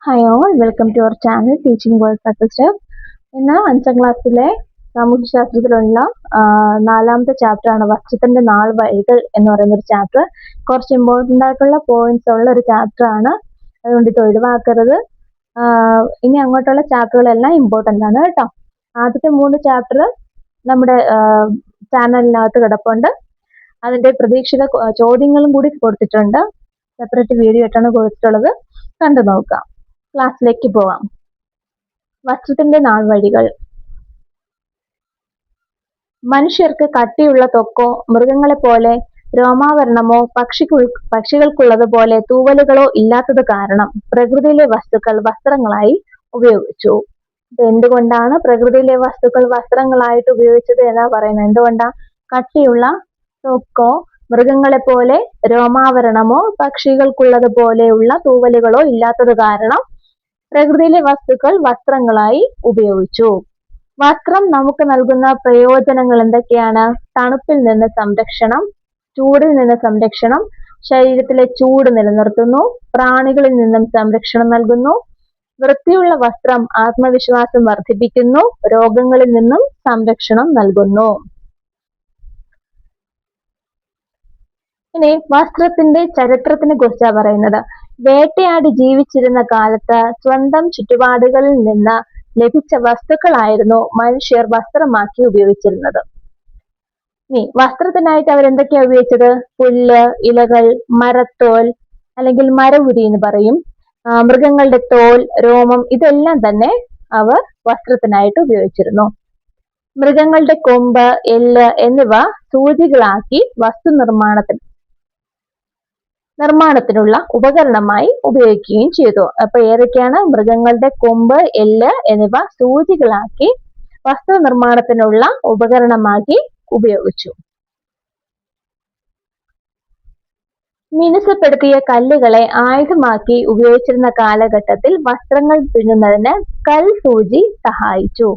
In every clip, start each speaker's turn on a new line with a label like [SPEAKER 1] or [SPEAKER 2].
[SPEAKER 1] Hi all, welcome to our channel Teaching World Success Step. ഇന്ന് 5ാം ക്ലാസ്സിലെ സാമൂഹ്യശാസ്ത്രത്തിലുള്ള നാലാമത്തെ chapter ആണ് വസ്ത്രത്തിന്റെ 4 വഴികൾ എന്ന് പറയുന്ന ഒരു ചാപ്റ്റർ. കുറച്ച് ഇമ്പോർട്ടൻ്റ് ആയിട്ടുള്ള പോയിന്റ്സ് ഉള്ള ഒരു ചാപ്റ്റർ ആണ്, അതുകൊണ്ട് ഇത് ഒഴിവാക്കരുത്. ഇനി അങ്ങോട്ടുള്ള ചാപ്റ്ററുകളെല്ലാം ഇമ്പോർട്ടൻ്റ് ആണ് കേട്ടോ. ആദ്യത്തെ 3 ചാപ്റ്റർ നമ്മുടെ ചാനലിനകത്ത് കിടപ്പുണ്ട്. അതിന്റെ പ്രതീക്ഷിത ചോദ്യങ്ങളും കൂടി കൊടുത്തിട്ടുണ്ട്. സെപ്പറേറ്റ് വീഡിയോ ആയിട്ടാണ് കൊടുത്തിട്ടുള്ളത്, കണ്ടു നോക്കാം. ക്ലാസ്സിലേക്ക് പോവാം. വസ്ത്രത്തിന്റെ 4 വഴികൾ. മനുഷ്യർക്ക് കട്ടിയുള്ള ത്വക്കോ മൃഗങ്ങളെ പോലെ രോമാവരണമോ പക്ഷികൾക്കുള്ളതുപോലെ തൂവലുകളോ ഇല്ലാത്തത് കാരണം പ്രകൃതിയിലെ വസ്തുക്കൾ വസ്ത്രങ്ങളായി ഉപയോഗിച്ചു. എന്തുകൊണ്ടാണ് പ്രകൃതിയിലെ വസ്തുക്കൾ വസ്ത്രങ്ങളായിട്ട് ഉപയോഗിച്ചത് എന്നാ പറയുന്നത്? എന്തുകൊണ്ടാ? കട്ടിയുള്ള ത്വക്കോ മൃഗങ്ങളെ പോലെ രോമാവരണമോ പക്ഷികൾക്കുള്ളത് പോലെയുള്ള തൂവലുകളോ ഇല്ലാത്തത് കാരണം പ്രകൃതിയിലെ വസ്തുക്കൾ വസ്ത്രങ്ങളായി ഉപയോഗിച്ചു. വസ്ത്രം നമുക്ക് നൽകുന്ന പ്രയോജനങ്ങൾ എന്തൊക്കെയാണ്? തണുപ്പിൽ നിന്ന് സംരക്ഷണം, ചൂടിൽ നിന്ന് സംരക്ഷണം, ശരീരത്തിലെ ചൂട് നിലനിർത്തുന്നു, പ്രാണികളിൽ നിന്നും സംരക്ഷണം നൽകുന്നു, വൃത്തിയുള്ള വസ്ത്രം ആത്മവിശ്വാസം വർദ്ധിപ്പിക്കുന്നു, രോഗങ്ങളിൽ നിന്നും സംരക്ഷണം നൽകുന്നു. ഇനി വസ്ത്രത്തിന്റെ ചരിത്രത്തിനെ കുറിച്ചാണ് പറയുന്നത്. വേട്ടയാടി ജീവിച്ചിരുന്ന കാലത്ത് സ്വന്തം ചുറ്റുപാടുകളിൽ നിന്ന് ലഭിച്ച വസ്തുക്കളായിരുന്നു മനുഷ്യർ വസ്ത്രമാക്കി ഉപയോഗിച്ചിരുന്നത്. ഇനി വസ്ത്രത്തിനായിട്ട് അവരെന്തൊക്കെയാ ഉപയോഗിച്ചത്? പുല്ല്, ഇലകൾ, മരത്തോൽ അല്ലെങ്കിൽ മരവുരി എന്ന് പറയും, മൃഗങ്ങളുടെ തോൽ, രോമം, ഇതെല്ലാം തന്നെ അവർ വസ്ത്രത്തിനായിട്ട് ഉപയോഗിച്ചിരുന്നു. മൃഗങ്ങളുടെ കൊമ്പ്, എല്ല് എന്നിവ സൂചികളാക്കി നിർമ്മാണത്തിനുള്ള ഉപകരണമായി ഉപയോഗിക്കുകയും ചെയ്തു. അപ്പൊ ഏതൊക്കെയാണ്? മൃഗങ്ങളുടെ കൊമ്പ്, എല്ല് എന്നിവ സൂചികളാക്കി വസ്ത്രനിർമ്മാണത്തിനുള്ള ഉപകരണമാക്കി ഉപയോഗിച്ചു. മിനുസപ്പെടുത്തിയ കല്ലുകളെ ആയുധമാക്കി ഉപയോഗിച്ചിരുന്ന കാലഘട്ടത്തിൽ വസ്ത്രങ്ങൾ തുന്നുന്നതിന് കൽസൂചി സഹായിച്ചു.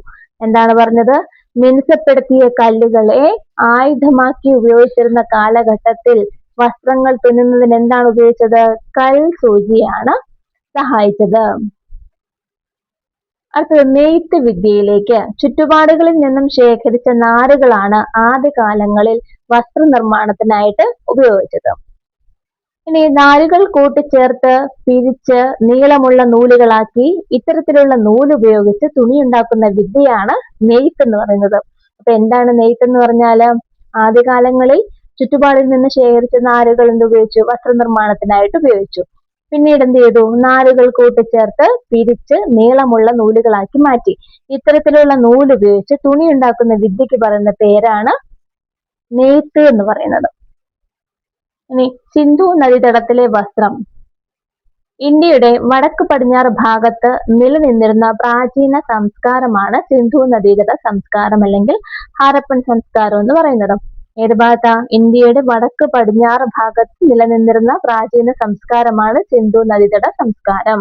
[SPEAKER 1] എന്താണ് പറഞ്ഞത്? മിനുസപ്പെടുത്തിയ കല്ലുകളെ ആയുധമാക്കി ഉപയോഗിച്ചിരുന്ന കാലഘട്ടത്തിൽ വസ്ത്രങ്ങൾ തുന്നുന്നതിന് എന്താണ് ഉപയോഗിച്ചത്? കൽസൂചിയാണ് സഹായിച്ചത്. അടുത്തത് നെയ്ത്ത് വിദ്യയിലേക്ക്. ചുറ്റുപാടുകളിൽ നിന്നും ശേഖരിച്ച നാരുകളാണ് ആദ്യകാലങ്ങളിൽ വസ്ത്രനിർമ്മാണത്തിനായിട്ട് ഉപയോഗിച്ചത്. ഇനി നാരുകൾ കൂട്ടിച്ചേർത്ത് പിരിച്ച് നീളമുള്ള നൂലുകളാക്കി ഇത്തരത്തിലുള്ള നൂല് ഉപയോഗിച്ച് തുണി ഉണ്ടാക്കുന്ന വിദ്യയാണ് നെയ്ത്ത് എന്ന് പറയുന്നത്. അപ്പൊ എന്താണ് നെയ്ത്ത് എന്ന് പറഞ്ഞാല്? ആദ്യകാലങ്ങളിൽ ചുറ്റുപാടിൽ നിന്ന് ശേഖരിച്ച നാരുകൾ ഉപയോഗിച്ചു? വസ്ത്രനിർമ്മാണത്തിനായിട്ട് ഉപയോഗിച്ചു. പിന്നീട് എന്ത് ചെയ്തു? നാരുകൾ കൂട്ടിച്ചേർത്ത് പിരിച്ച് നീളമുള്ള നൂലുകളാക്കി മാറ്റി. ഇത്തരത്തിലുള്ള നൂല് ഉപയോഗിച്ച് തുണി ഉണ്ടാക്കുന്ന വിദ്യക്ക് പറയുന്ന പേരാണ് നെയ്ത്ത് എന്ന് പറയുന്നത്. ഇനി സിന്ധു നദീതടത്തിലെ വസ്ത്രം. ഇന്ത്യയുടെ വടക്ക് പടിഞ്ഞാറ് ഭാഗത്ത് നിലനിന്നിരുന്ന പ്രാചീന സംസ്കാരമാണ് സിന്ധു നദീതട സംസ്കാരം അല്ലെങ്കിൽ ഹാരപ്പൻ സംസ്കാരം എന്ന് പറയുന്നത്. ഏത് ഭാഗത്താ? ഇന്ത്യയുടെ വടക്ക് പടിഞ്ഞാറ് ഭാഗത്ത് നിലനിന്നിരുന്ന പ്രാചീന സംസ്കാരമാണ് സിന്ധു നദീതട സംസ്കാരം.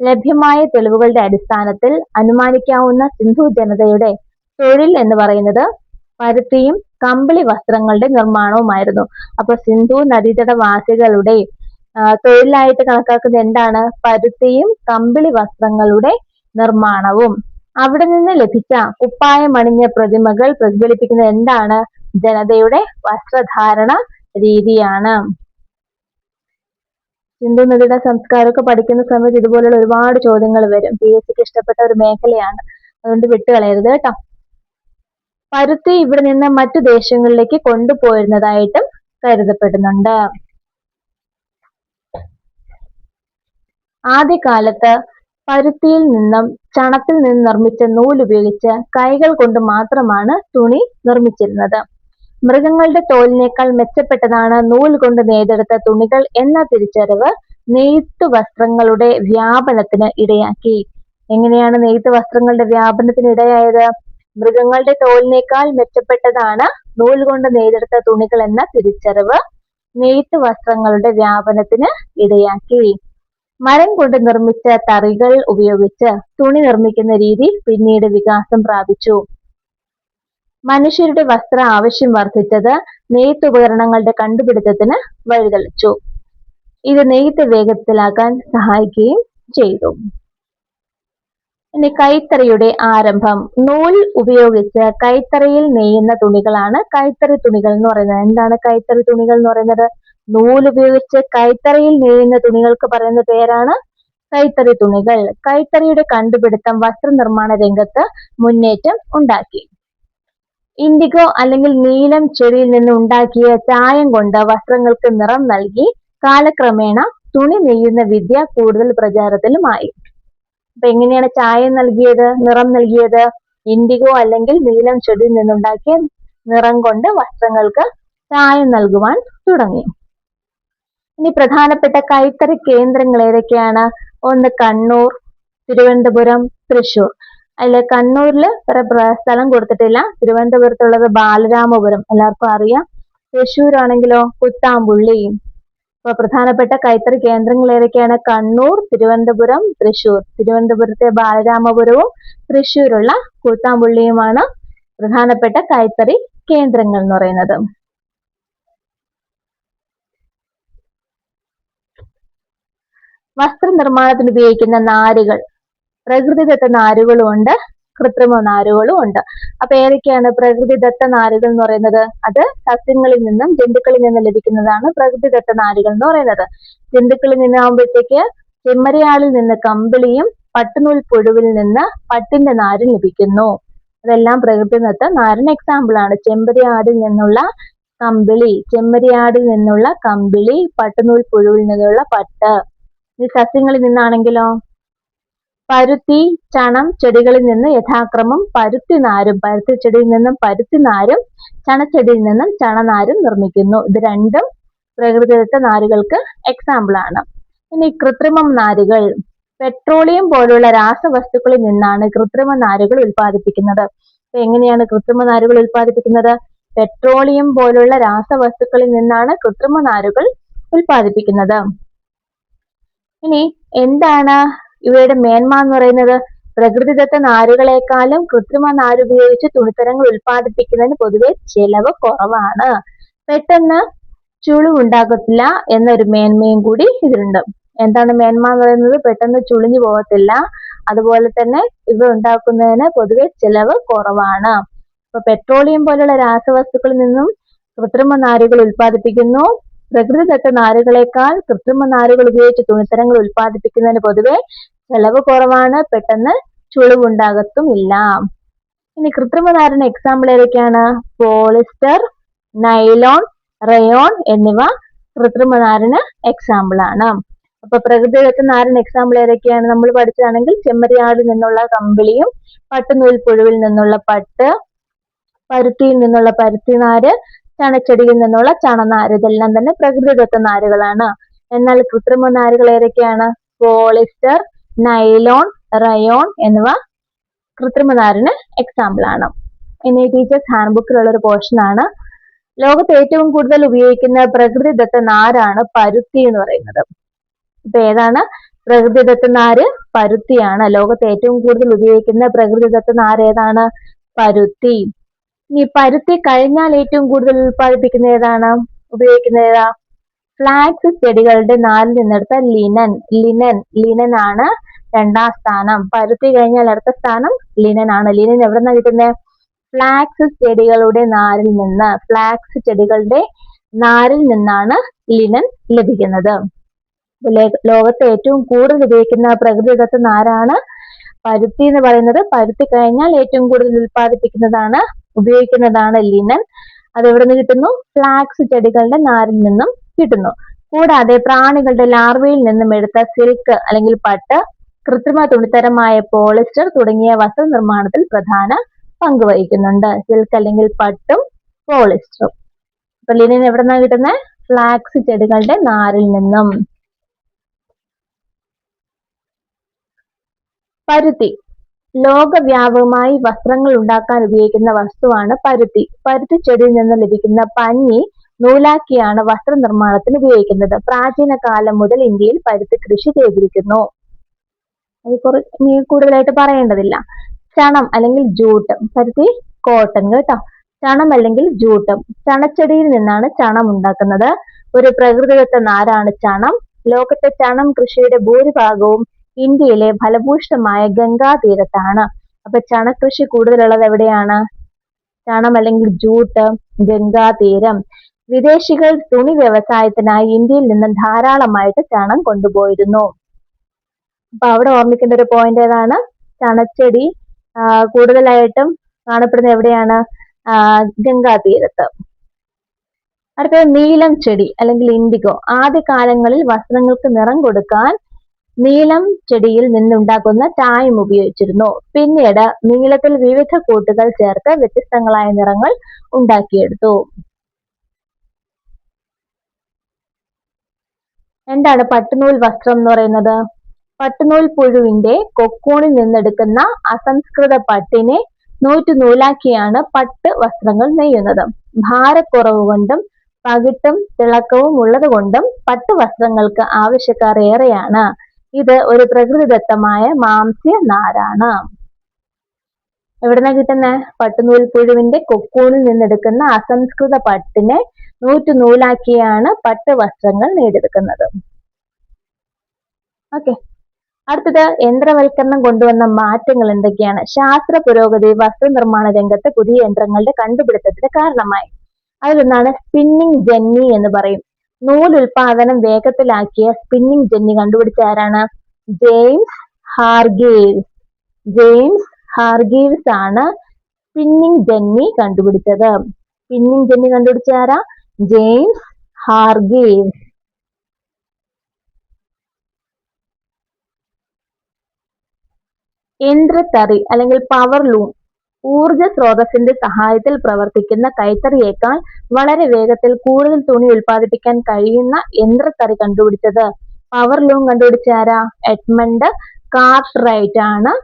[SPEAKER 1] ലഭ്യമായ തെളിവുകളുടെ അടിസ്ഥാനത്തിൽ അനുമാനിക്കാവുന്ന സിന്ധു ജനതയുടെ തൊഴിൽ എന്ന് പറയുന്നത് പരുത്തിയും കമ്പിളി വസ്ത്രങ്ങളുടെ നിർമ്മാണവുമായിരുന്നു. അപ്പൊ സിന്ധു നദീതട വാസികളുടെ തൊഴിലായിട്ട് കണക്കാക്കുന്നത് എന്താണ്? പരുത്തിയും കമ്പിളി വസ്ത്രങ്ങളുടെ നിർമ്മാണവും. അവിടെ നിന്ന് ലഭിച്ച കുപ്പായമണിഞ്ഞ പ്രതിമകൾ പ്രതിഫലിപ്പിക്കുന്നത് എന്താണ്? ജനതയുടെ വസ്ത്രധാരണ രീതിയാണ്. സിന്ധു നദിയുടെ സംസ്കാരമൊക്കെ പഠിക്കുന്ന സമയത്ത് ഇതുപോലുള്ള ഒരുപാട് ചോദ്യങ്ങൾ വരും. PSCക്ക് ഇഷ്ടപ്പെട്ട ഒരു മേഖലയാണ്, അതുകൊണ്ട് വിട്ടുകളയരുത് കേട്ടോ. പരുത്തി ഇവിടെ നിന്ന് മറ്റു ദേശങ്ങളിലേക്ക് കൊണ്ടുപോയിരുന്നതായിട്ടും കരുതപ്പെടുന്നുണ്ട്. ആദ്യകാലത്ത് പരുത്തിയിൽ നിന്നും ചണത്തിൽ നിന്ന് നിർമ്മിച്ച നൂൽ ഉപയോഗിച്ച് കൈകൾ കൊണ്ട് മാത്രമാണ് തുണി നിർമ്മിച്ചിരുന്നത്. മൃഗങ്ങളുടെ തോലിനേക്കാൾ മെച്ചപ്പെട്ടതാണ് നൂൽ കൊണ്ട് നെയ്തെടുത്ത തുണികൾ എന്ന തിരിച്ചറിവ് നെയ്ത്ത് വസ്ത്രങ്ങളുടെ വ്യാപനത്തിന് ഇടയാക്കി. എങ്ങനെയാണ് നെയ്ത്ത് വസ്ത്രങ്ങളുടെ വ്യാപനത്തിന് ഇടയായത്? മൃഗങ്ങളുടെ തോലിനേക്കാൾ മെച്ചപ്പെട്ടതാണ് നൂൽ കൊണ്ട് നെയ്തെടുത്ത തുണികൾ എന്ന തിരിച്ചറിവ് നെയ്ത്ത് വസ്ത്രങ്ങളുടെ വ്യാപനത്തിന് ഇടയാക്കി. മരം കൊണ്ട് നിർമ്മിച്ച തറികൾ ഉപയോഗിച്ച് തുണി നിർമ്മിക്കുന്ന രീതി പിന്നീട് വികാസം പ്രാപിച്ചു. മനുഷ്യരുടെ വസ്ത്ര ആവശ്യം വർദ്ധിച്ചത് നെയ്ത്ത് ഉപകരണങ്ങളുടെ കണ്ടുപിടുത്തത്തിന് വഴിതെളിച്ചു. ഇത് നെയ്ത്ത് വേഗത്തിലാക്കാൻ സഹായിക്കുകയും ചെയ്തു. ഇനി കൈത്തറിയുടെ ആരംഭം. നൂൽ ഉപയോഗിച്ച് കൈത്തറിയിൽ നെയ്യുന്ന തുണികളാണ് കൈത്തറി തുണികൾ എന്ന് പറയുന്നത്. എന്താണ് കൈത്തറി തുണികൾ എന്ന് പറയുന്നത്? നൂൽ ഉപയോഗിച്ച് കൈത്തറിയിൽ നെയ്യുന്ന തുണികൾക്ക് പറയുന്ന പേരാണ് കൈത്തറി തുണികൾ. കൈത്തറിയുടെ കണ്ടുപിടുത്തം വസ്ത്രനിർമ്മാണ രംഗത്ത് മുന്നേറ്റം ഉണ്ടാക്കി. ഇൻഡിഗോ അല്ലെങ്കിൽ നീലം ചെടിയിൽ നിന്ന് ഉണ്ടാക്കിയ ചായം കൊണ്ട് വസ്ത്രങ്ങൾക്ക് നിറം നൽകി കാലക്രമേണ തുണി നെയ്യുന്ന വിദ്യ കൂടുതൽ പ്രചാരത്തിലുമായി. അപ്പൊ എങ്ങനെയാണ് ചായം നൽകിയത്, നിറം നൽകിയത്? ഇൻഡിഗോ അല്ലെങ്കിൽ നീലം ചെടിയിൽ നിന്നുണ്ടാക്കിയ നിറം കൊണ്ട് വസ്ത്രങ്ങൾക്ക് ചായം നൽകുവാൻ തുടങ്ങി. ഇനി പ്രധാനപ്പെട്ട കൈത്തറി കേന്ദ്രങ്ങൾ ഏതൊക്കെയാണ്? ഒന്ന് കണ്ണൂർ, തിരുവനന്തപുരം, തൃശൂർ. അതില് കണ്ണൂരില് സ്ഥലം കൊടുത്തിട്ടില്ല. തിരുവനന്തപുരത്തുള്ളത് ബാലരാമപുരം, എല്ലാവർക്കും അറിയാം. തൃശ്ശൂരാണെങ്കിലോ കുത്താമ്പുള്ളി. അപ്പൊ പ്രധാനപ്പെട്ട കൈത്തറി കേന്ദ്രങ്ങൾ ഏതൊക്കെയാണ്? കണ്ണൂർ, തിരുവനന്തപുരം, തൃശൂർ. തിരുവനന്തപുരത്തെ ബാലരാമപുരവും തൃശ്ശൂരുള്ള കൂത്താമ്പുള്ളിയുമാണ് പ്രധാനപ്പെട്ട കൈത്തറി കേന്ദ്രങ്ങൾ എന്ന് പറയുന്നത്. വസ്ത്രനിർമ്മാണത്തിന് ഉപയോഗിക്കുന്ന നാരുകൾ. പ്രകൃതിദത്ത നാരുകളും ഉണ്ട്, കൃത്രിമ നാരുകളും ഉണ്ട്. അപ്പൊ ഏതൊക്കെയാണ് പ്രകൃതിദത്ത നാരുകൾ എന്ന് പറയുന്നത്? അത് സസ്യങ്ങളിൽ നിന്നും ജന്തുക്കളിൽ നിന്നും ലഭിക്കുന്നതാണ് പ്രകൃതിദത്ത നാരുകൾ എന്ന് പറയുന്നത്. ജന്തുക്കളിൽ നിന്നാകുമ്പോഴത്തേക്ക് ചെമ്മരിയാടിൽ നിന്ന് കമ്പിളിയും പട്ടുനൂൽ പുഴുവിൽ നിന്ന് പട്ടിന്റെ നാരും ലഭിക്കുന്നു. അതെല്ലാം പ്രകൃതിദത്ത നാരിന് എക്സാമ്പിൾ ആണ്. ചെമ്മരിയാടിൽ നിന്നുള്ള കമ്പിളി, ചെമ്മരിയാടിൽ നിന്നുള്ള കമ്പിളി, പട്ടുനൂൽ പുഴുവിൽ നിന്നുള്ള പട്ട്. ഈ സസ്യങ്ങളിൽ നിന്നാണെങ്കിലോ പരുത്തി, ചണം ചെടികളിൽ നിന്ന് യഥാക്രമം പരുത്തിനാരും, പരുത്തി ചെടിയിൽ നിന്നും പരുത്തിനാരും ചണച്ചെടിയിൽ നിന്നും ചണനാരും നിർമ്മിക്കുന്നു. ഇത് രണ്ടും പ്രകൃതിദത്ത നാരുകൾക്ക് എക്സാമ്പിൾ ആണ്. ഇനി കൃത്രിമം നാരുകൾ. പെട്രോളിയം പോലുള്ള രാസവസ്തുക്കളിൽ നിന്നാണ് കൃത്രിമ നാരുകൾ ഉൽപ്പാദിപ്പിക്കുന്നത്. അപ്പൊ എങ്ങനെയാണ് കൃത്രിമ നാരുകൾ ഉൽപ്പാദിപ്പിക്കുന്നത്? പെട്രോളിയം പോലുള്ള രാസവസ്തുക്കളിൽ നിന്നാണ് കൃത്രിമ നാരുകൾ ഉൽപ്പാദിപ്പിക്കുന്നത്. ഇനി എന്താണ് ഇവയുടെ മേന്മ എന്ന് പറയുന്നത്? പ്രകൃതിദത്ത നാരുകളെക്കാളും കൃത്രിമ നാര് ഉപയോഗിച്ച് തുണിത്തരങ്ങൾ ഉൽപ്പാദിപ്പിക്കുന്നതിന് പൊതുവെ ചെലവ് കുറവാണ്. പെട്ടെന്ന് ചുളിവുണ്ടാകത്തില്ല എന്നൊരു മേന്മയും കൂടി ഇതിലുണ്ട്. എന്താണ് മേന്മ എന്ന് പറയുന്നത്? പെട്ടെന്ന് ചുളിഞ്ഞു പോകത്തില്ല. അതുപോലെ തന്നെ ഇവ ഉണ്ടാക്കുന്നതിന് പൊതുവെ ചെലവ് കുറവാണ്. അപ്പൊ പെട്രോളിയം പോലുള്ള രാസവസ്തുക്കളിൽ നിന്നും കൃത്രിമ നാരുകൾ ഉൽപ്പാദിപ്പിക്കുന്നു. പ്രകൃതിദത്ത നാരുകളെക്കാൾ കൃത്രിമ നാരുകൾ ഉപയോഗിച്ച് തുണിത്തരങ്ങൾ ഉൽപ്പാദിപ്പിക്കുന്നതിന് പൊതുവെ ചെലവ് കുറവാണ്, പെട്ടെന്ന് ചുളിവുണ്ടാകത്തുമില്ല. ഇനി കൃത്രിമ നാരിന് എക്സാമ്പിൾ ഏതൊക്കെയാണ്? പോളിസ്റ്റർ, നൈലോൺ, റയോൺ എന്നിവ കൃത്രിമ നാരിന് എക്സാമ്പിൾ ആണ്. അപ്പൊ പ്രകൃതിദത്ത നാരിന് എക്സാമ്പിൾ ഏതൊക്കെയാണ്? നമ്മൾ പഠിച്ചതാണെങ്കിൽ ചെമ്മരിയാടിൽ നിന്നുള്ള കമ്പിളിയും പട്ടുനൂൽ പുഴുവിൽ നിന്നുള്ള പട്ട്, പരുത്തിയിൽ നിന്നുള്ള പരുത്തിനാര്, ചണച്ചെടിയിൽ നിന്നുള്ള ചണനാര്. ഇതെല്ലാം തന്നെ പ്രകൃതിദത്ത നാരുകളാണ്. എന്നാൽ കൃത്രിമ നാരുകൾ ഏതൊക്കെയാണ്? പോളിസ്റ്റർ, നൈലോൺ, റയോൺ എന്നിവ കൃത്രിമ നാരിന് എക്സാമ്പിൾ ആണ്. ഇനി ടീച്ചേഴ്സ് ഹാൻഡ് ബുക്കിലുള്ള ഒരു പോർഷൻ ആണ്. ലോകത്ത് ഏറ്റവും കൂടുതൽ ഉപയോഗിക്കുന്ന പ്രകൃതിദത്ത നാരാണ് പരുത്തി എന്ന് പറയുന്നത്. ഇപ്പൊ ഏതാണ് പ്രകൃതിദത്ത നാര്? പരുത്തിയാണ്. ലോകത്ത് ഏറ്റവും കൂടുതൽ ഉപയോഗിക്കുന്ന പ്രകൃതിദത്ത നാര് ഏതാണ്? പരുത്തി. ഈ പരുത്തി കഴിഞ്ഞാൽ ഏറ്റവും കൂടുതൽ ഉൽപ്പാദിപ്പിക്കുന്ന ഏതാണ്? ഉപയോഗിക്കുന്ന ഏതാ? ഫ്ലാക്സ് ചെടികളുടെ നാരിൽ നിന്നെടുത്ത ലിനൻ ആണ് രണ്ടാം സ്ഥാനം. പരുത്തി കഴിഞ്ഞാൽ അടുത്ത സ്ഥാനം ലിനൻ ആണ്. ലിനൻ എവിടെ നിന്നാണ് കിട്ടുന്നത്? ഫ്ലാക്സ് ചെടികളുടെ നാരിൽ നിന്ന്. ഫ്ലാക്സ് ചെടികളുടെ നാരിൽ നിന്നാണ് ലിനൻ ലഭിക്കുന്നത്. ലോകത്തെ ഏറ്റവും കൂടുതൽ ഉപയോഗിക്കുന്ന പ്രകൃതിദത്ത നാരാണ് പരുത്തി എന്ന് പറയുന്നത്. പരുത്തി കഴിഞ്ഞാൽ ഏറ്റവും കൂടുതൽ ഉപയോഗിക്കുന്നതാണ് ലിനൻ. അത് എവിടെ നിന്ന് കിട്ടുന്നു? ഫ്ലാക്സ് ചെടികളുടെ നാരിൽ നിന്നും കിട്ടുന്നു. കൂടാതെ പ്രാണികളുടെ ലാർവയിൽ നിന്നും എടുത്ത സിൽക്ക് അല്ലെങ്കിൽ പട്ട്, കൃത്രിമ തുണിത്തരമായ പോളിസ്റ്റർ തുടങ്ങിയ വസ്ത്രനിർമ്മാണത്തിൽ പ്രധാന പങ്ക് വഹിക്കുന്നുണ്ട്. സിൽക്ക് അല്ലെങ്കിൽ പട്ടും പോളിസ്റ്ററും. അപ്പൊ ലിനൻ എവിടെ നിന്നാണ് കിട്ടുന്നത്? ഫ്ലാക്സ് ചെടികളുടെ നാരിൽ നിന്നും. പരുത്തി. ലോകവ്യാപകമായി വസ്ത്രങ്ങൾ ഉണ്ടാക്കാൻ ഉപയോഗിക്കുന്ന വസ്തുവാണ് പരുത്തി. പരുത്തി ചെടിയിൽ നിന്ന് ലഭിക്കുന്ന പഞ്ഞി നൂലാക്കിയാണ് വസ്ത്രനിർമ്മാണത്തിന് ഉപയോഗിക്കുന്നത്. പ്രാചീന കാലം മുതൽ ഇന്ത്യയിൽ പരുത്തി കൃഷി ചെയ്തിരിക്കുന്നു. കൂടുതലായിട്ട് പറയേണ്ടതില്ല. ചണം അല്ലെങ്കിൽ ജൂട്ട്. പരുത്തി കോട്ടൺ കേട്ടോ. ചണം അല്ലെങ്കിൽ ജൂട്ട്. ചണച്ചെടിയിൽ നിന്നാണ് ചണം ഉണ്ടാക്കുന്നത്. ഒരു പ്രകൃതിദത്ത നാരാണ് ചണം. ലോകത്തെ ചണം കൃഷിയുടെ ഭൂരിഭാഗവും ഇന്ത്യയിലെ ഫലഭൂയിഷ്ഠമായ ഗംഗാ തീരത്താണ്. അപ്പൊ ചണകൃഷി കൂടുതലുള്ളത് എവിടെയാണ്? ചണം അല്ലെങ്കിൽ ജൂട്ട്, ഗംഗാ തീരം. വിദേശികൾ തുണി വ്യവസായത്തിനായി ഇന്ത്യയിൽ നിന്നും ധാരാളമായിട്ട് ചണം കൊണ്ടുപോയിരുന്നു. അപ്പൊ അവിടെ ഓർമ്മിക്കേണ്ട ഒരു പോയിന്റ് ഏതാണ്? ചണച്ചെടി കൂടുതലായിട്ടും കാണപ്പെടുന്നത് എവിടെയാണ്? ഗംഗാ തീരത്ത്. അടുത്തത് നീലം ചെടി അല്ലെങ്കിൽ ഇൻഡിഗോ. ആദ്യകാലങ്ങളിൽ വസ്ത്രങ്ങൾക്ക് നിറം കൊടുക്കാൻ നീലം ചെടിയിൽ നിന്നുണ്ടാക്കുന്ന ചായം ഉപയോഗിച്ചിരുന്നു. പിന്നീട് നീലത്തിൽ വിവിധ കൂട്ടുകൾ ചേർത്ത് വ്യത്യസ്തങ്ങളായ നിറങ്ങൾ ഉണ്ടാക്കിയെടുത്തു. എന്താണ് പട്ടുനൂൽ വസ്ത്രം എന്ന് പറയുന്നത്? പട്ടുനൂൽ പുഴുവിന്റെ കൊക്കൂണിൽ നിന്നെടുക്കുന്ന അസംസ്കൃത പട്ടിനെ നൂലാക്കിയാണ് പട്ട് വസ്ത്രങ്ങൾ നെയ്യുന്നത്. ഭാരക്കുറവ് കൊണ്ടും പകിട്ടും തിളക്കവും ഉള്ളത് കൊണ്ടും പട്ട് വസ്ത്രങ്ങൾക്ക് ആവശ്യക്കാർ ഏറെയാണ്. ഇത് ഒരു പ്രകൃതിദത്തമായ മാംസ്യ നാരാണ്. എവിടുന്നാ കിട്ടുന്നെ? പട്ടുനൂൽ പുഴുവിന്റെ കൊക്കൂണിൽ നിന്നെടുക്കുന്ന അസംസ്കൃത പട്ടിനെ നൂലാക്കിയാണ് പട്ട് വസ്ത്രങ്ങൾ നെയ്തെടുക്കുന്നത്. ഓക്കെ, അടുത്തത് യന്ത്രവൽക്കരണം കൊണ്ടുവന്ന മാറ്റങ്ങൾ എന്തൊക്കെയാണ്? ശാസ്ത്ര പുരോഗതി വസ്ത്രനിർമ്മാണ രംഗത്ത് പുതിയ യന്ത്രങ്ങളുടെ കണ്ടുപിടുത്തത്തിന് കാരണമായി. അതിലൊന്നാണ് സ്പിന്നിങ് ജെന്നി എന്ന് പറയും. നൂലുൽപാദനം വേഗത്തിലാക്കിയ സ്പിന്നിങ് ജെന്നി കണ്ടുപിടിച്ച ആരാണ്? James Hargreaves. ജെയിംസ് ഹാർഗ്രീവ്സ് ആണ് സ്പിന്നിങ് ജെന്നി കണ്ടുപിടിച്ചത്. സ്പിന്നിങ് ജെന്നി കണ്ടുപിടിച്ച ആരാ? James Hargreaves. യന്ത്രത്തറി അല്ലെങ്കിൽ പവർ ലൂം. ഊർജ സ്രോതസ്സിന്റെ സഹായത്തിൽ പ്രവർത്തിക്കുന്ന കൈത്തറിയേക്കാൾ വളരെ വേഗത്തിൽ കൂടുതൽ തുണി ഉൽപ്പാദിപ്പിക്കാൻ കഴിയുന്ന യന്ത്രത്തറി കണ്ടുപിടിച്ചത്. പവർ ലൂം കണ്ടുപിടിച്ച ആരാ? എഡ്മണ്ട് കാർട്ട്റൈറ്റ് ആണ്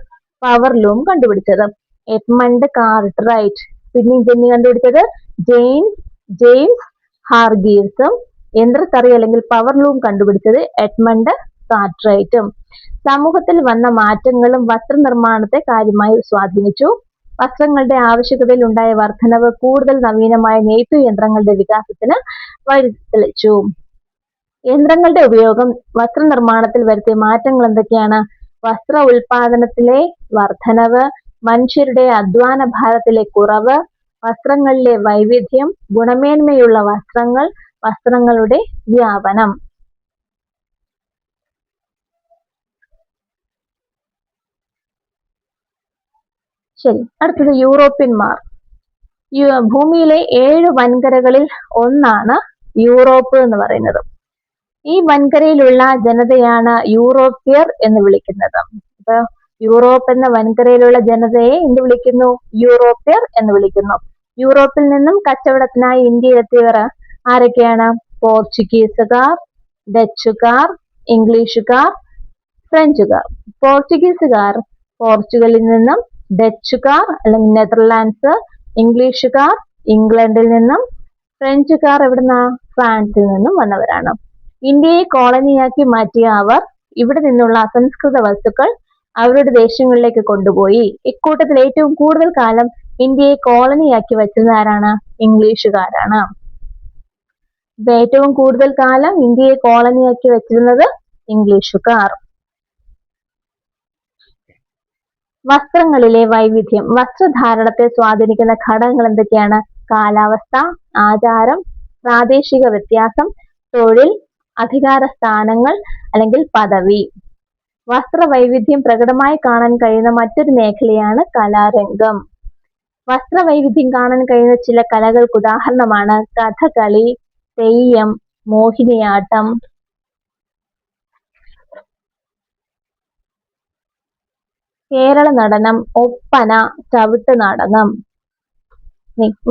[SPEAKER 1] പവർ ലൂം കണ്ടുപിടിച്ചത്. എഡ്മണ്ട് കാർട്ട്റൈറ്റ്. സ്പിന്നിങ് ജെന്നി കണ്ടുപിടിച്ചത് ജെയിംസ് ഹാർഗ്രീവ്സും യന്ത്രത്തറി അല്ലെങ്കിൽ പവർ ലൂം കണ്ടുപിടിച്ചത് എഡ്മണ്ട് കാർട്ട്റൈറ്റും. സമൂഹത്തിൽ വന്ന മാറ്റങ്ങളും വസ്ത്രനിർമ്മാണത്തെ കാര്യമായി സ്വാധീനിച്ചു. വസ്ത്രങ്ങളുടെ ആവശ്യകതയിൽ ഉണ്ടായ വർധനവ് കൂടുതൽ നവീനമായ നെയ്ത്തു യന്ത്രങ്ങളുടെ വികാസത്തിന് വഴിതെളിച്ചു. യന്ത്രങ്ങളുടെ ഉപയോഗം വസ്ത്രനിർമ്മാണത്തിൽ വരുത്തിയ മാറ്റങ്ങൾ എന്തൊക്കെയാണ്? വസ്ത്ര ഉൽപാദനത്തിലെ വർധനവ്, മനുഷ്യരുടെ അധ്വാന ഭാരത്തിലെ കുറവ്, വസ്ത്രങ്ങളിലെ വൈവിധ്യം, ഗുണമേന്മയുള്ള വസ്ത്രങ്ങൾ, വസ്ത്രങ്ങളുടെ വ്യാപനം. ശരി, അടുത്തത് യൂറോപ്യന്മാർ. ഭൂമിയിലെ 7 വൻകരകളിൽ ഒന്നാണ് യൂറോപ്പ് എന്ന് പറയുന്നത്. ഈ വൻകരയിലുള്ള ജനതയാണ് യൂറോപ്യർ എന്ന് വിളിക്കുന്നത്. അപ്പൊ യൂറോപ്പ് എന്ന വൻകരയിലുള്ള ജനതയെ എന്ത് വിളിക്കുന്നു? യൂറോപ്യർ എന്ന് വിളിക്കുന്നു. യൂറോപ്പിൽ നിന്നും കച്ചവടത്തിനായി ഇന്ത്യയിലെത്തിയവർ ആരൊക്കെയാണ്? പോർച്ചുഗീസുകാർ, ഡച്ചുകാർ, ഇംഗ്ലീഷുകാർ, ഫ്രഞ്ചുകാർ. പോർച്ചുഗീസുകാർ പോർച്ചുഗലിൽ നിന്നും, ഡച്ചുകാർ അല്ലെങ്കിൽ നെതർലാൻഡ്സ്, ഇംഗ്ലീഷുകാർ ഇംഗ്ലണ്ടിൽ നിന്നും, ഫ്രഞ്ചുകാർ എവിടുന്ന? ഫ്രാൻസിൽ നിന്നും വന്നവരാണ്. ഇന്ത്യയെ കോളനിയാക്കി മാറ്റിയ അവർ ഇവിടെ നിന്നുള്ള അസംസ്കൃത വസ്തുക്കൾ അവരുടെ ദേശങ്ങളിലേക്ക് കൊണ്ടുപോയി. ഇക്കൂട്ടത്തിൽ ഏറ്റവും കൂടുതൽ കാലം ഇന്ത്യയെ കോളനിയാക്കി വച്ചിരുന്ന ആരാണ്? ഇംഗ്ലീഷുകാരാണ്. ഏറ്റവും കൂടുതൽ കാലം ഇന്ത്യയെ കോളനിയാക്കി വച്ചിരുന്നത് ഇംഗ്ലീഷുകാർ. വസ്ത്രങ്ങളിലെ വൈവിധ്യം. വസ്ത്രധാരണത്തെ സ്വാധീനിക്കുന്ന ഘടകങ്ങൾ എന്തൊക്കെയാണ്? കാലാവസ്ഥ, ആചാരം, പ്രാദേശിക വ്യത്യാസം, തൊഴിൽ, അധികാര സ്ഥാനങ്ങൾ അല്ലെങ്കിൽ പദവി. വസ്ത്രവൈവിധ്യം പ്രകടമായി കാണാൻ കഴിയുന്ന മറ്റൊരു മേഖലയാണ് കലാരംഗം. വസ്ത്രവൈവിധ്യം കാണാൻ കഴിയുന്ന ചില കലകൾക്ക് ഉദാഹരണമാണ് കഥകളി, തെയ്യം, മോഹിനിയാട്ടം. കേരള നടനം, ഒപ്പന, ചവിട്ടുനാടകം.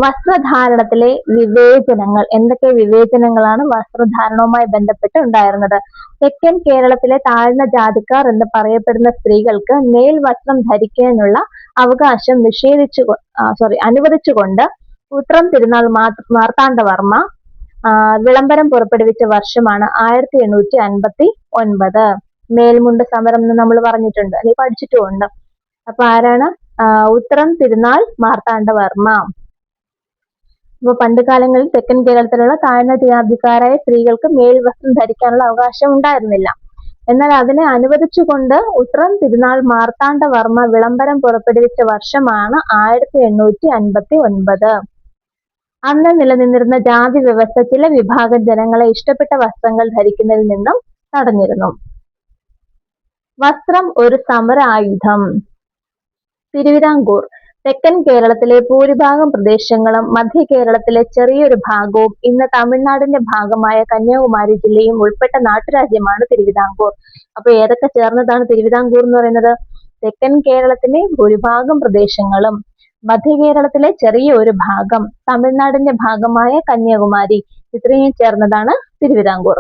[SPEAKER 1] വസ്ത്രധാരണത്തിലെ വിവേചനങ്ങൾ. എന്തൊക്കെ വിവേചനങ്ങളാണ് വസ്ത്രധാരണവുമായി ബന്ധപ്പെട്ട് ഉണ്ടായിരുന്നത്? തെക്കൻ കേരളത്തിലെ താഴ്ന്ന ജാതിക്കാർ എന്ന് പറയപ്പെടുന്ന സ്ത്രീകൾക്ക് മേൽവസ്ത്രം ധരിക്കാനുള്ള അവകാശം അനുവദിച്ചുകൊണ്ട് ഉത്രം തിരുനാൾ മാർത്താണ്ഡവർമ്മ വിളംബരം പുറപ്പെടുവിച്ച വർഷമാണ് 1859. മേൽമുണ്ട് സമരം എന്ന് നമ്മൾ പറഞ്ഞിട്ടുണ്ട്, അല്ലെങ്കിൽ പഠിച്ചിട്ടുമുണ്ട്. അപ്പൊ ആരാണ്? ഉത്രം തിരുനാൾ മാർത്താണ്ഡവർമ്മ. അപ്പൊ പണ്ട് കാലങ്ങളിൽ തെക്കൻ കേരളത്തിലുള്ള താഴ്ന്ന ജാതിക്കാരായ സ്ത്രീകൾക്ക് മേൽവസ്ത്രം ധരിക്കാനുള്ള അവകാശം ഉണ്ടായിരുന്നില്ല. എന്നാൽ അതിനെ അനുവദിച്ചുകൊണ്ട് ഉത്രം തിരുനാൾ മാർത്താണ്ഡവർമ്മ വിളംബരം പുറപ്പെടുവിച്ച വർഷമാണ് 1859. അന്ന് നിലനിന്നിരുന്ന ജാതി വ്യവസ്ഥ ചില വിഭാഗം ജനങ്ങളെ ഇഷ്ടപ്പെട്ട വസ്ത്രങ്ങൾ ധരിക്കുന്നതിൽ നിന്നും തടഞ്ഞിരുന്നു. വസ്ത്രം ഒരു സമര ആയുധം. തിരുവിതാംകൂർ തെക്കൻ കേരളത്തിലെ ഭൂരിഭാഗം പ്രദേശങ്ങളും മധ്യ കേരളത്തിലെ ചെറിയൊരു ഭാഗവും ഇന്ന് തമിഴ്നാടിന്റെ ഭാഗമായ കന്യാകുമാരി ജില്ലയും ഉൾപ്പെട്ട നാട്ടുരാജ്യമാണ് തിരുവിതാംകൂർ. അപ്പൊ ഏതൊക്കെ ചേർന്നതാണ് തിരുവിതാംകൂർ എന്ന് പറയുന്നത്? തെക്കൻ കേരളത്തിലെ ഭൂരിഭാഗം പ്രദേശങ്ങളും മധ്യ കേരളത്തിലെ ചെറിയ ഒരു ഭാഗം, തമിഴ്നാടിന്റെ ഭാഗമായ കന്യാകുമാരി, ഇത്രയും ചേർന്നതാണ് തിരുവിതാംകൂർ.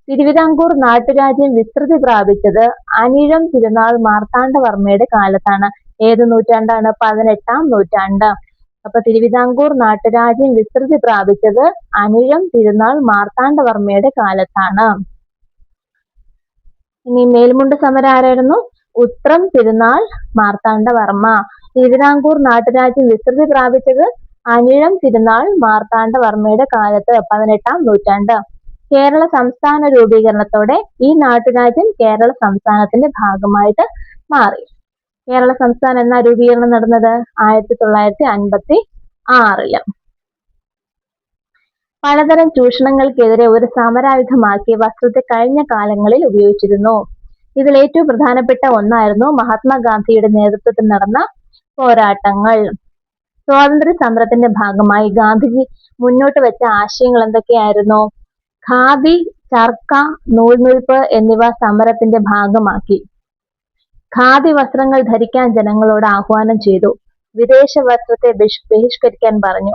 [SPEAKER 1] തിരുവിതാംകൂർ നാട്ടുരാജ്യം വിസ്തൃതി പ്രാപിച്ചത് അനിഴം തിരുനാൾ മാർത്താണ്ഡവർമ്മയുടെ കാലത്താണ്. ഏത് നൂറ്റാണ്ടാണ്? 18-ാം നൂറ്റാണ്ട്. അപ്പൊ തിരുവിതാംകൂർ നാട്ടുരാജ്യം വിസ്തൃതി പ്രാപിച്ചത് അനിഴം തിരുനാൾ മാർത്താണ്ഡവർമ്മയുടെ കാലത്താണ്. ഇനി മേൽമുണ്ട് സമരം ആരായിരുന്നു? ഉത്രം തിരുനാൾ മാർത്താണ്ഡവർമ്മ. തിരുവിതാംകൂർ നാട്ടുരാജ്യം വിസ്തൃതി പ്രാപിച്ചത് അനിഴം തിരുനാൾ മാർത്താണ്ഡവർമ്മയുടെ കാലത്ത്, 18-ാം നൂറ്റാണ്ട്. കേരള സംസ്ഥാന രൂപീകരണത്തോടെ ഈ നാട്ടുരാജ്യം കേരള സംസ്ഥാനത്തിന്റെ ഭാഗമായിട്ട് മാറി. കേരള സംസ്ഥാനം എന്നാ രൂപീകരണം നടന്നത്? 1956. പലതരം ചൂഷണങ്ങൾക്കെതിരെ ഒരു സമരായുധമാക്കി വസ്ത്രത്തെ കഴിഞ്ഞ കാലങ്ങളിൽ ഉപയോഗിച്ചിരുന്നു. ഇതിൽ ഏറ്റവും പ്രധാനപ്പെട്ട ഒന്നായിരുന്നു മഹാത്മാഗാന്ധിയുടെ നേതൃത്വത്തിൽ നടന്ന പോരാട്ടങ്ങൾ. സ്വാതന്ത്ര്യ സമരത്തിന്റെ ഭാഗമായി ഗാന്ധിജി മുന്നോട്ട് വെച്ച ആശയങ്ങൾ എന്തൊക്കെയായിരുന്നു? ഖാദി, ചർക്ക, നൂൽനൂൽപ്പ് എന്നിവ സമരത്തിന്റെ ഭാഗമാക്കി. ഖാദി വസ്ത്രങ്ങൾ ധരിക്കാൻ ജനങ്ങളോട് ആഹ്വാനം ചെയ്തു. വിദേശ വസ്ത്രത്തെ ബഹിഷ്കരിക്കാൻ പറഞ്ഞു.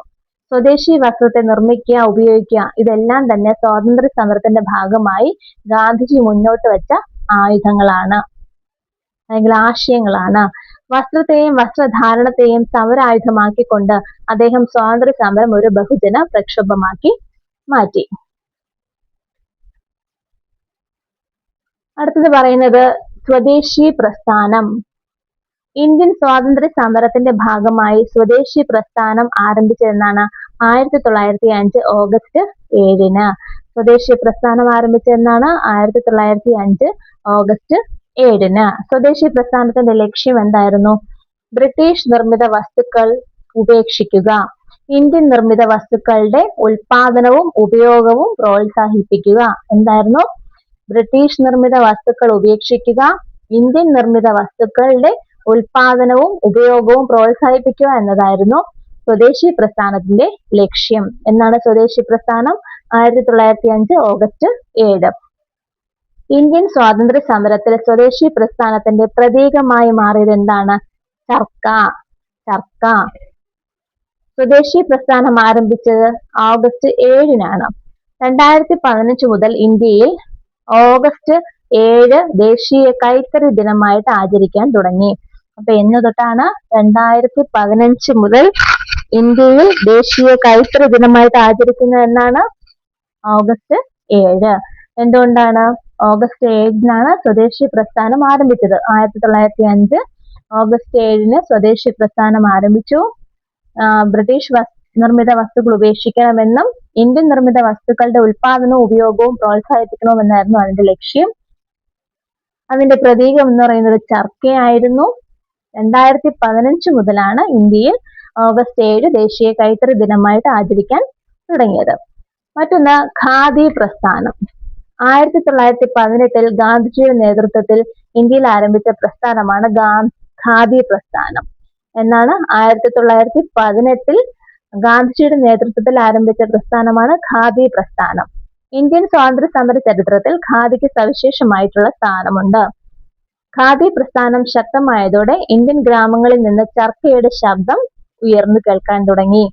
[SPEAKER 1] സ്വദേശി വസ്ത്രത്തെ നിർമ്മിക്കുക, ഉപയോഗിക്കുക, ഇതെല്ലാം തന്നെ സ്വാതന്ത്ര്യ സമരത്തിന്റെ ഭാഗമായി ഗാന്ധിജി മുന്നോട്ട് വെച്ച ആയുധങ്ങളാണ്, അല്ലെങ്കിൽ ആശയങ്ങളാണ്. വസ്ത്രത്തെയും വസ്ത്രധാരണത്തെയും സമരായുധമാക്കിക്കൊണ്ട് അദ്ദേഹം സ്വാതന്ത്ര്യ സമരം ഒരു ബഹുജന പ്രക്ഷോഭമാക്കി മാറ്റി. അടുത്തത് പറയുന്നത് സ്വദേശി പ്രസ്ഥാനം. ഇന്ത്യൻ സ്വാതന്ത്ര്യ സമരത്തിന്റെ ഭാഗമായി സ്വദേശി പ്രസ്ഥാനം ആരംഭിച്ചതെന്നാണ്? 1905 ഓഗസ്റ്റ് 7. സ്വദേശി പ്രസ്ഥാനം ആരംഭിച്ചതെന്നാണ്? 1905 ഓഗസ്റ്റ് 7. സ്വദേശി പ്രസ്ഥാനത്തിന്റെ ലക്ഷ്യം എന്തായിരുന്നു? ബ്രിട്ടീഷ് നിർമ്മിത വസ്തുക്കൾ ഉപേക്ഷിക്കുക, ഇന്ത്യൻ നിർമ്മിത വസ്തുക്കളുടെ ഉൽപാദനവും ഉപയോഗവും പ്രോത്സാഹിപ്പിക്കുക. എന്തായിരുന്നു? ബ്രിട്ടീഷ് നിർമ്മിത വസ്തുക്കൾ ഉപേക്ഷിക്കുക, ഇന്ത്യൻ നിർമ്മിത വസ്തുക്കളുടെ ഉൽപാദനവും ഉപയോഗവും പ്രോത്സാഹിപ്പിക്കുക എന്നതായിരുന്നു സ്വദേശി പ്രസ്ഥാനത്തിന്റെ ലക്ഷ്യം. എന്നാണ് സ്വദേശി പ്രസ്ഥാനം? 1905 ഓഗസ്റ്റ് 7. ഇന്ത്യൻ സ്വാതന്ത്ര്യ സമരത്തിൽ സ്വദേശി പ്രസ്ഥാനത്തിന്റെ പ്രതീകമായി മാറിയത് എന്താണ്? ചർക്ക. ചർക്ക. സ്വദേശി പ്രസ്ഥാനം ആരംഭിച്ചത് ഓഗസ്റ്റ് 7-നാണ്. 2015 മുതൽ ഇന്ത്യയിൽ ഓഗസ്റ്റ് 7 ദേശീയ കൈത്തറി ദിനമായിട്ട് ആചരിക്കാൻ തുടങ്ങി. അപ്പൊ എന്ന് തൊട്ടാണ് 2015 മുതൽ ഇന്ത്യയിൽ ദേശീയ കൈത്തറി ദിനമായിട്ട് ആചരിക്കുന്നത്? എന്നാണ്? ഓഗസ്റ്റ് 7. എന്തുകൊണ്ടാണ്? ഓഗസ്റ്റ് 7-നാണ് സ്വദേശി പ്രസ്ഥാനം ആരംഭിച്ചത്. 1905 ഓഗസ്റ്റ് 7-ന് സ്വദേശി പ്രസ്ഥാനം ആരംഭിച്ചു. ബ്രിട്ടീഷ് നിർമ്മിത വസ്തുക്കൾ ഉപേക്ഷിക്കണമെന്നും ഇന്ത്യൻ നിർമ്മിത വസ്തുക്കളുടെ ഉൽപാദനവും ഉപയോഗവും പ്രോത്സാഹിപ്പിക്കണമെന്നായിരുന്നു അതിന്റെ ലക്ഷ്യം. അതിന്റെ പ്രതീകം എന്ന് പറയുന്നത് ചർക്കയായിരുന്നു. 2015 മുതലാണ് ഇന്ത്യയിൽ ഓഗസ്റ്റ് 7 ദേശീയ കൈത്തറി ദിനമായിട്ട് ആചരിക്കാൻ തുടങ്ങിയത്. മറ്റൊന്ന് ഖാദി പ്രസ്ഥാനം. 1918 ഗാന്ധിജിയുടെ നേതൃത്വത്തിൽ ഇന്ത്യയിൽ ആരംഭിച്ച പ്രസ്ഥാനമാണ് ഖാദി പ്രസ്ഥാനം. എന്നാണ്? 1918 ഗാന്ധിജിയുടെ നേതൃത്വത്തിൽ ആരംഭിച്ച പ്രസ്ഥാനമാണ് ഖാദി പ്രസ്ഥാനം. ഇന്ത്യൻ സ്വാതന്ത്ര്യ സമര ചരിത്രത്തിൽ ഖാദിക്ക് സവിശേഷമായിട്ടുള്ള സ്ഥാനമുണ്ട്. ഖാദി പ്രസ്ഥാനം ശക്തമായതോടെ ഇന്ത്യൻ ഗ്രാമങ്ങളിൽ നിന്ന് ചർക്കയുടെ ശബ്ദം ഉയർന്നു കേൾക്കാൻ തുടങ്ങി.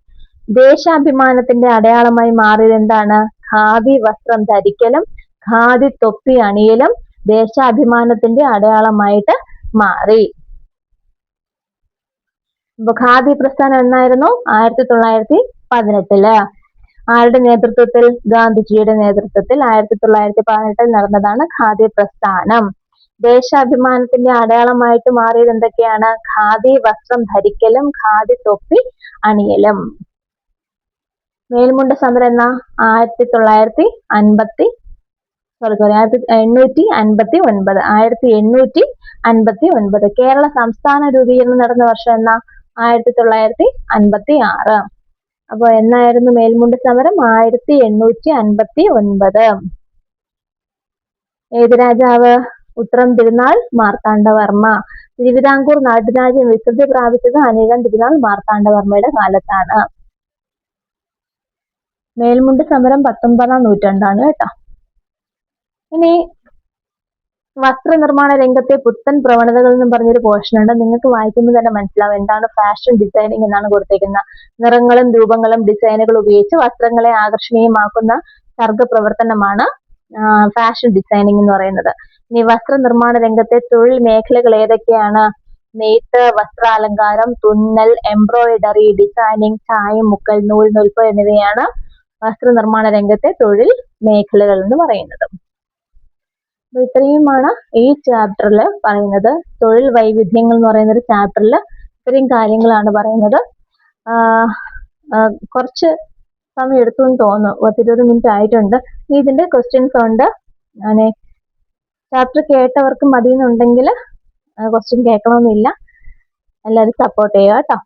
[SPEAKER 1] ദേശാഭിമാനത്തിന്റെ അടയാളമായി മാറിയത് എന്താണ്? ഖാദി വസ്ത്രം ധരിക്കലും ഖാദി തൊപ്പി അണിയലും ദേശാഭിമാനത്തിന്റെ അടയാളമായിട്ട് മാറി. അപ്പൊ ഖാദി പ്രസ്ഥാനം എന്നായിരുന്നു? 1918. ആരുടെ നേതൃത്വത്തിൽ? ഗാന്ധിജിയുടെ നേതൃത്വത്തിൽ 1918 നടന്നതാണ് ഖാദി പ്രസ്ഥാനം. ദേശാഭിമാനത്തിന്റെ അടയാളമായിട്ട് മാറിയത് എന്തൊക്കെയാണ്? ഖാദി വസ്ത്രം ധരിക്കലും ഖാദി തൊപ്പി അണിയലും. മേൽമുണ്ട് സമരം എന്നാ? 1950 1859 കേരള സംസ്ഥാന രൂപീകരണം നടന്ന വർഷം എന്നാ? 1956. അപ്പൊ എന്നായിരുന്നു മേൽമുണ്ട് സമരം? 1859. ഏത് രാജാവ്? ഉത്രം തിരുനാൾ മാർത്താണ്ഡവർമ്മ. തിരുവിതാംകൂർ നാട്ടുരാജ്യം വിസ്തൃതി പ്രാപിച്ചത് അനിഴം തിരുനാൾ മാർത്താണ്ഡവർമ്മയുടെ കാലത്താണ്. മേൽമുണ്ട് സമരം 19-ാം നൂറ്റാണ്ടാണ് കേട്ടോ. ഇനി വസ്ത്രനിർമ്മാണ രംഗത്തെ പുത്തൻ പ്രവണതകൾ എന്നും പറഞ്ഞൊരു പോർഷൻ ഉണ്ട്. നിങ്ങൾക്ക് വായിക്കുമ്പോൾ തന്നെ മനസ്സിലാവും എന്താണ് ഫാഷൻ ഡിസൈനിങ് എന്നാണ് കൊടുത്തിരിക്കുന്നത്. നിറങ്ങളും രൂപങ്ങളും ഡിസൈനുകൾ ഉപയോഗിച്ച് വസ്ത്രങ്ങളെ ആകർഷണീയമാക്കുന്ന സർഗപ്രവർത്തനമാണ് ഫാഷൻ ഡിസൈനിങ് എന്ന് പറയുന്നത്. ഇനി വസ്ത്രനിർമ്മാണ രംഗത്തെ തൊഴിൽ മേഖലകൾ ഏതൊക്കെയാണ്? നെയ്ത്ത്, വസ്ത്രാലങ്കാരം, തുന്നൽ, എംബ്രോയിഡറി, ഡിസൈനിങ്, ചായം മുക്കൽ, നൂൽ നൂൽപ്പ് എന്നിവയാണ് വസ്ത്രനിർമ്മാണ രംഗത്തെ തൊഴിൽ മേഖലകൾ എന്ന് പറയുന്നത്. അപ്പൊ ഇത്രയുമാണ് ഈ ചാപ്റ്ററിൽ പറയുന്നത്. തൊഴിൽ വൈവിധ്യങ്ങൾ എന്ന് പറയുന്ന ഒരു ചാപ്റ്ററിൽ ഇത്രയും കാര്യങ്ങളാണ് പറയുന്നത്. കുറച്ച് സമയം എടുത്തു എന്ന് തോന്നുന്നു, 20 മിനിറ്റ് ആയിട്ടുണ്ട്. ഇതിന്റെ ക്വസ്റ്റ്യൻസ് ഉണ്ട്. ഞാൻ ചാപ്റ്റർ കേട്ടവർക്ക് മതി എന്നുണ്ടെങ്കിൽ ക്വസ്റ്റ്യൻ കേൾക്കണമെന്നില്ല. എല്ലാവരും സപ്പോർട്ട് ചെയ്യുക കേട്ടോ.